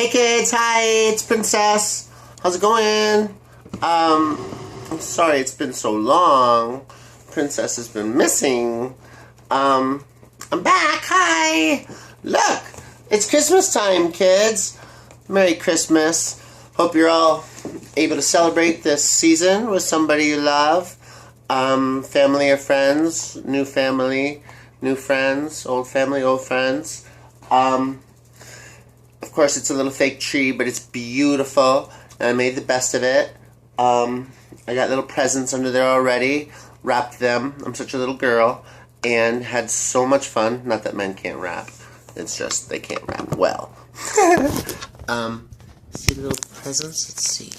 Hey kids, hi, it's Princess. How's it going? I'm sorry it's been so long. Princess has been missing. I'm back, hi. Look, it's Christmas time, kids. Merry Christmas. Hope you're all able to celebrate this season with somebody you love. Family or friends, new family, new friends, old family, old friends. Of course, it's a little fake tree, but it's beautiful, and I made the best of it. I got little presents under there already, wrapped them. I'm such a little girl, and had so much fun. Not that men can't rap. It's just they can't rap well. See the little presents? Let's see.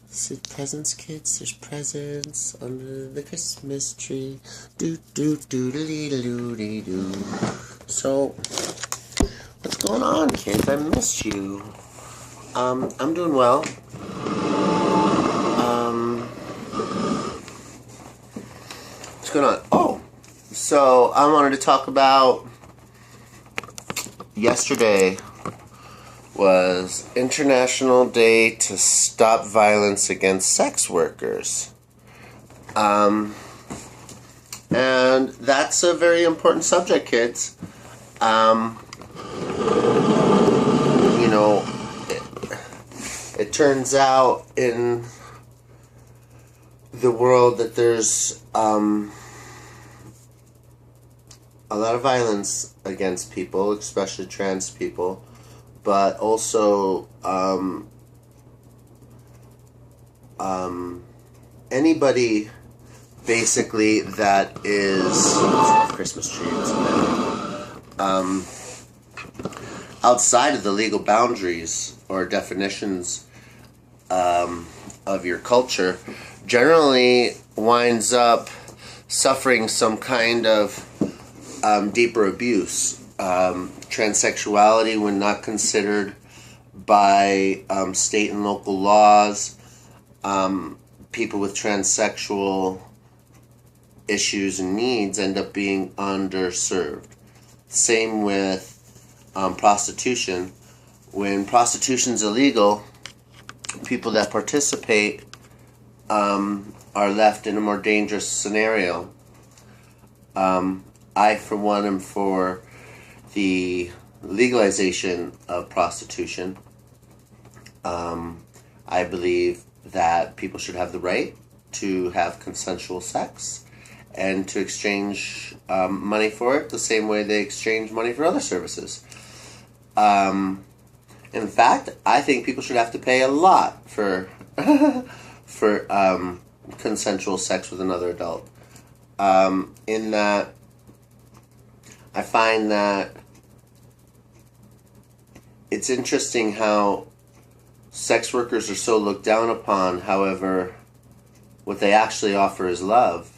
See presents, kids? There's presents under the Christmas tree. Do-do-do-do-dee-doo-dee-doo. So, what's going on, kids? I missed you. I'm doing well. What's going on? Oh, so I wanted to talk about yesterday was International Day to Stop Violence Against Sex Workers. And that's a very important subject, kids. You know, it turns out in the world that there's a lot of violence against people, especially trans people, but also anybody basically that is Christmas trees. Outside of the legal boundaries or definitions of your culture, generally winds up suffering some kind of deeper abuse. Transsexuality, when not considered by state and local laws, people with transsexual issues and needs end up being underserved. Same with prostitution. When prostitution's illegal, people that participate are left in a more dangerous scenario. I, for one, am for the legalization of prostitution. I believe that people should have the right to have consensual sex and to exchange money for it the same way they exchange money for other services. In fact, I think people should have to pay a lot for consensual sex with another adult. In that, I find that it's interesting how sex workers are so looked down upon. However, what they actually offer is love.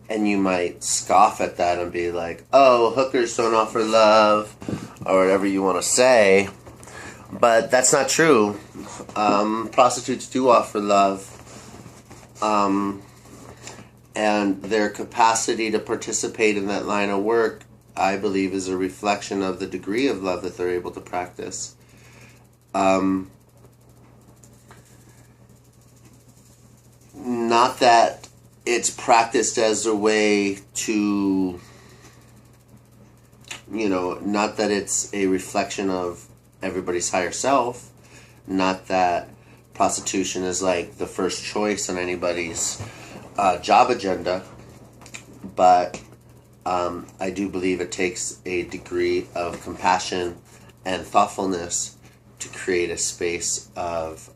And you might scoff at that and be like, oh, hookers don't offer love, or whatever you want to say. But that's not true. Prostitutes do offer love. And their capacity to participate in that line of work, I believe, is a reflection of the degree of love that they're able to practice. Not that it's practiced as a way to, not that it's a reflection of everybody's higher self, not that prostitution is like the first choice on anybody's job agenda, but I do believe it takes a degree of compassion and thoughtfulness to create a space of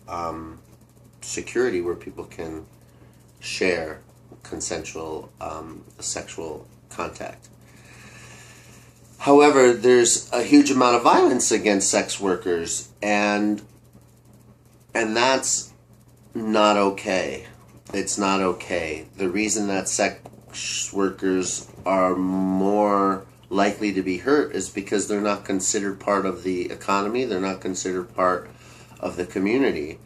security where people can share consensual sexual contact. However, there's a huge amount of violence against sex workers, and that's not okay. It's not okay. The reason that sex workers are more likely to be hurt is because they're not considered part of the economy, they're not considered part of the community,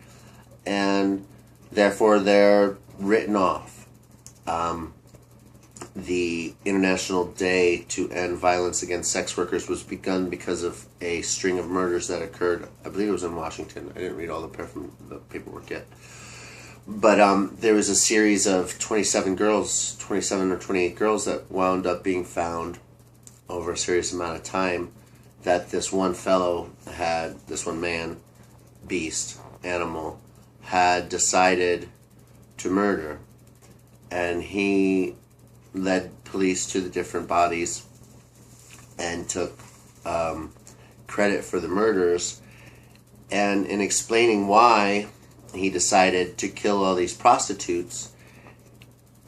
and therefore they're written off. the International Day to End Violence Against Sex Workers was begun because of a string of murders that occurred. I believe it was in Washington. I didn't read all the paperwork yet. But there was a series of 27 or 28 girls that wound up being found over a serious amount of time, that this one man, beast, animal, had decided to murder. And he led police to the different bodies and took credit for the murders. And in explaining why he decided to kill all these prostitutes,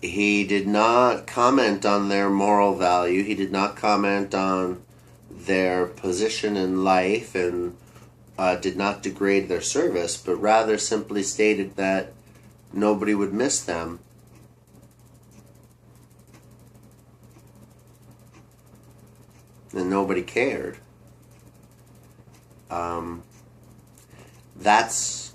he did not comment on their moral value. He did not comment on their position in life, and did not degrade their service, but rather simply stated that nobody would miss them. And nobody cared. That's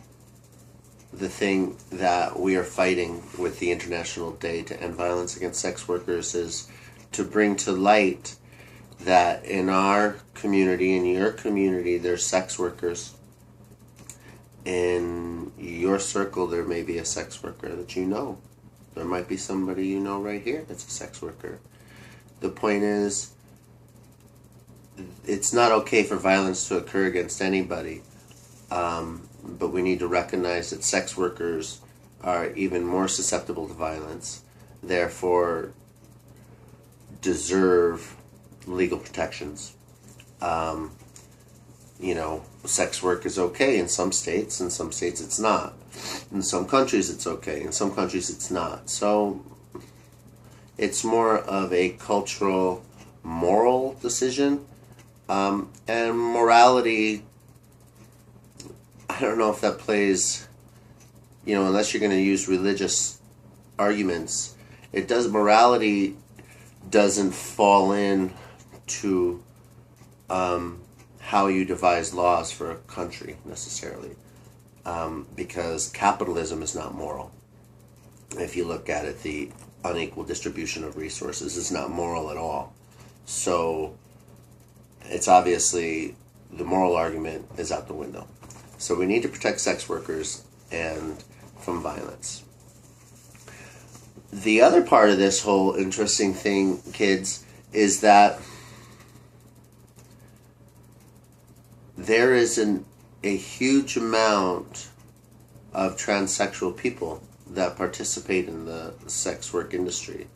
the thing that we are fighting with the International Day to End Violence Against Sex Workers, is to bring to light that in our community, in your community, there's sex workers. In your circle, there may be a sex worker that you know. There might be somebody you know right here that's a sex worker. The point is, it's not okay for violence to occur against anybody, but we need to recognize that sex workers are even more susceptible to violence, therefore deserve legal protections. Sex work is okay in some states, it's not. In some countries it's okay, in some countries it's not. So it's more of a cultural, moral decision. And morality, I don't know if that plays, unless you're going to use religious arguments, morality doesn't fall in to how you devise laws for a country necessarily, because capitalism is not moral. If you look at it, the unequal distribution of resources is not moral at all. So it's obviously, the moral argument is out the window. So we need to protect sex workers and from violence. The other part of this whole interesting thing, kids, is that there is a huge amount of transsexual people that participate in the sex work industry.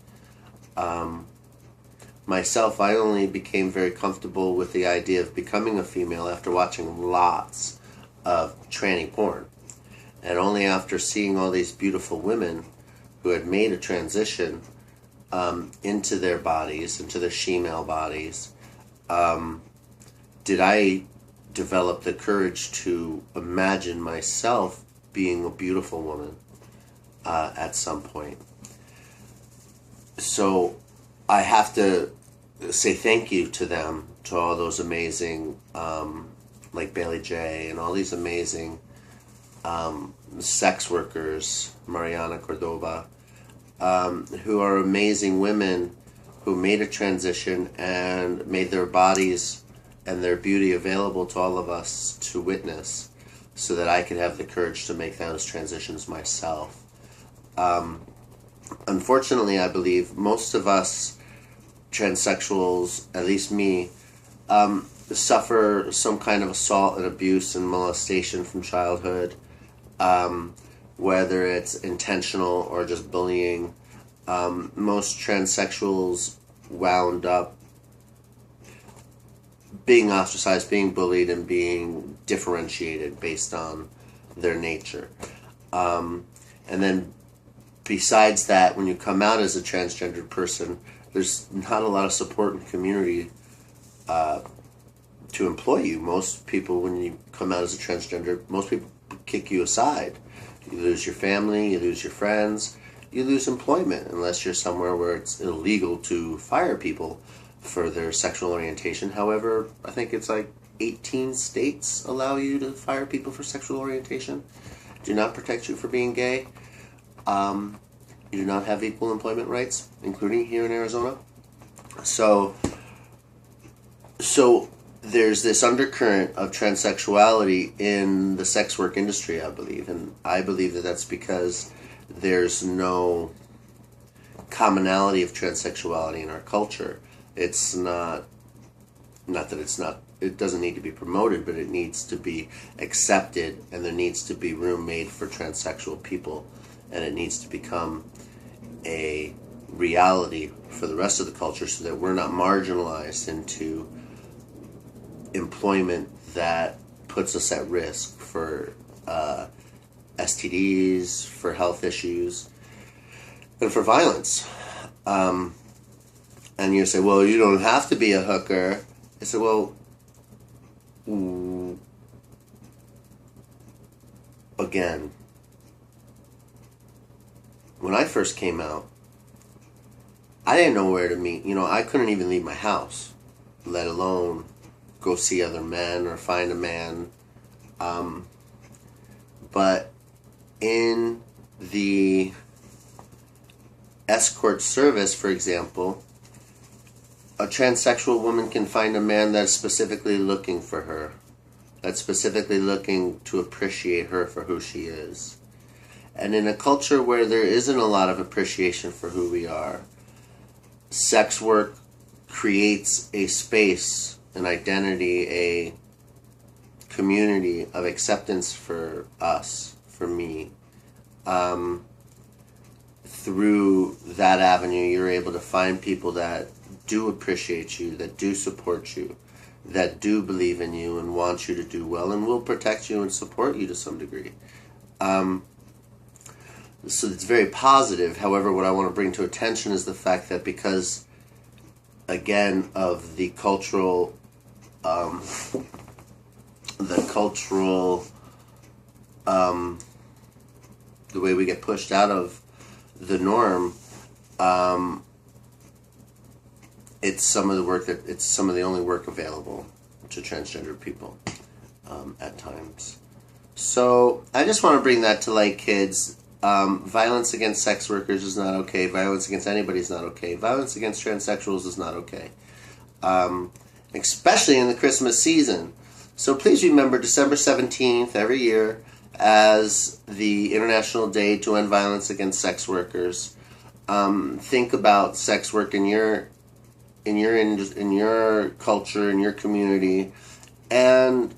Myself, I only became very comfortable with the idea of becoming a female after watching lots of tranny porn. And only after seeing all these beautiful women who had made a transition into their bodies, into their she-male bodies, did I develop the courage to imagine myself being a beautiful woman at some point. So I have to say thank you to them, to all those amazing, like Bailey J. and all these amazing sex workers, Mariana Cordova, who are amazing women who made a transition and made their bodies and their beauty available to all of us to witness, so that I could have the courage to make those transitions myself. Unfortunately, I believe most of us transsexuals, at least me, suffer some kind of assault and abuse and molestation from childhood, whether it's intentional or just bullying. Most transsexuals wound up being ostracized, being bullied, and being differentiated based on their nature. And then besides that, when you come out as a transgendered person, there's not a lot of support and community to employ you. Most people, when you come out as a transgender, most people kick you aside. You lose your family, you lose your friends, you lose employment, unless you're somewhere where it's illegal to fire people for their sexual orientation. However, I think it's like 18 states allow you to fire people for sexual orientation, do not protect you for being gay. You do not have equal employment rights, including here in Arizona. So there's this undercurrent of transsexuality in the sex work industry, I believe. And I believe that that's because there's no commonality of transsexuality in our culture. It's not that it's not, it doesn't need to be promoted, but it needs to be accepted, and there needs to be room made for transsexual people, and it needs to become a reality for the rest of the culture so that we're not marginalized into employment that puts us at risk for STDs, for health issues, and for violence. And you say, well, you don't have to be a hooker. I said, well, again, when I first came out, I didn't know where to meet. I couldn't even leave my house, let alone go see other men or find a man. But in the escort service, for example, a transsexual woman can find a man that's specifically looking for her, that's specifically looking to appreciate her for who she is. And in a culture where there isn't a lot of appreciation for who we are, sex work creates a space, an identity, a community of acceptance for us, for me. Through that avenue, you're able to find people that do appreciate you, that do support you, that do believe in you and want you to do well, and will protect you and support you to some degree. So it's very positive. However, what I want to bring to attention is the fact that because, again, of the cultural, the way we get pushed out of the norm, it's some of the only work available to transgender people at times. So I just want to bring that to light, kids. Violence against sex workers is not okay. Violence against anybody is not okay. Violence against transsexuals is not okay. Especially in the Christmas season. So please remember December 17th every year as the International Day to End Violence Against Sex Workers. Think about sex work in your culture, in your community, and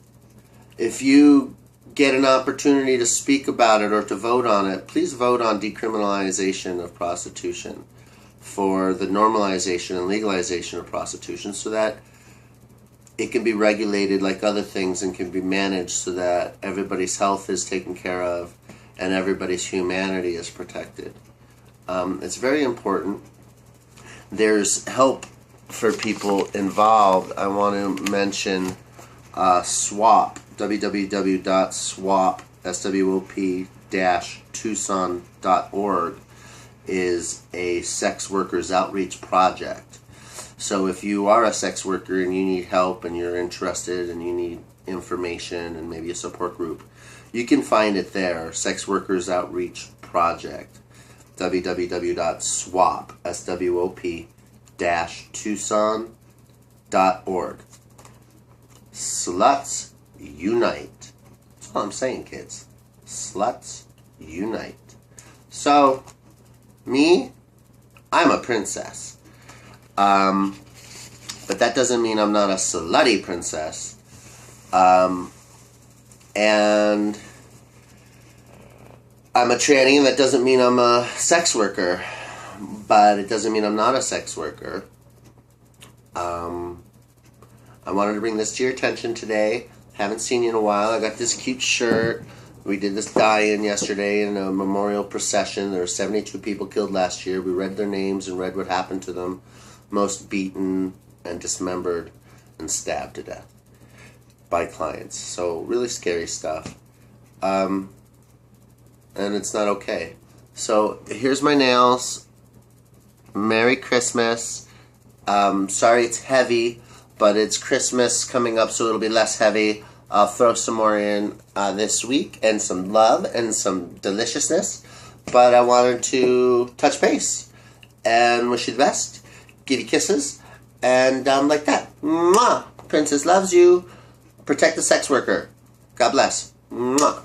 if you get an opportunity to speak about it or to vote on it, please vote on decriminalization of prostitution, for the normalization and legalization of prostitution, so that it can be regulated like other things and can be managed so that everybody's health is taken care of and everybody's humanity is protected. It's very important. There's help for people involved. I want to mention SWOP, www.swop-tucson.org is a sex workers outreach project. So if you are a sex worker and you need help and you're interested and you need information and maybe a support group, you can find it there, Sex Workers Outreach Project, www.swop-tucson.org. Sluts Unite. That's all I'm saying, kids. Sluts Unite. So, me, I'm a princess. But that doesn't mean I'm not a slutty princess. And I'm a tranny, and that doesn't mean I'm a sex worker. But it doesn't mean I'm not a sex worker. I wanted to bring this to your attention today. Haven't seen you in a while. I got this cute shirt. We did this die-in yesterday in a memorial procession. There were 72 people killed last year. We read their names and read what happened to them. Most beaten and dismembered and stabbed to death by clients. So really scary stuff. And it's not okay. So here's my nails. Merry Christmas. Sorry it's heavy, but it's Christmas coming up, so it'll be less heavy. I'll throw some more in this week, and some love and some deliciousness. but I wanted to touch base and wish you the best, give you kisses, and like that. Mwah! Princess loves you. Protect the sex worker. God bless. Mwah!